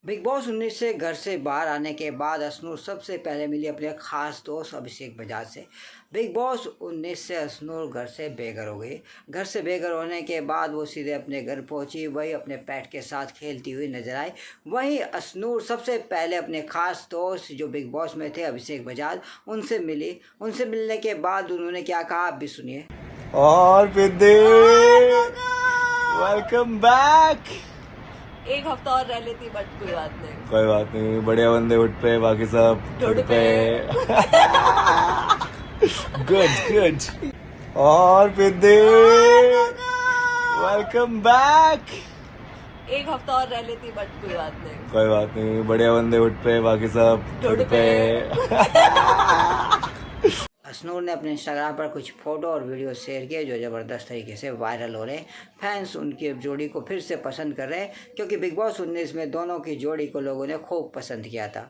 Big boss 19 से घर से बाहर आने के बाद अश्नूर सबसे पहले मिली अपने खास दोस्त अभिषेक बजाज से। बिग बॉस 19 से अश्नूर घर से बेघर हो गई। घर से बेघर होने के बाद वो सीधे अपने घर पहुंची। वही अपने पेट के साथ खेलती हुई नजर आई। वहीं अश्नूर सबसे पहले अपने खास दोस्त जो बिग बॉस में थे अभिषेक बजाज उनसे मिली। उनसे मिलने के बाद उन्होंने क्या कहा आप भी सुनिए। और वेलकम बैक। एक हफ्ता और रह लेती बट कोई बात नहीं, बढ़िया बंदे उठ पे, बाकी सब ढूंढ पे। गुड। और वेलकम बैक। एक हफ्ता और रह लेती बट कोई बात नहीं, बढ़िया बंदे उठ पे, बाकी सब ढूंढ पे। अश्नूर ने अपने इंस्टाग्राम पर कुछ फोटो और वीडियो शेयर किए जो ज़बरदस्त तरीके से वायरल हो रहे हैं। फैंस उनकी जोड़ी को फिर से पसंद कर रहे हैं क्योंकि बिग बॉस 19 में दोनों की जोड़ी को लोगों ने खूब पसंद किया था।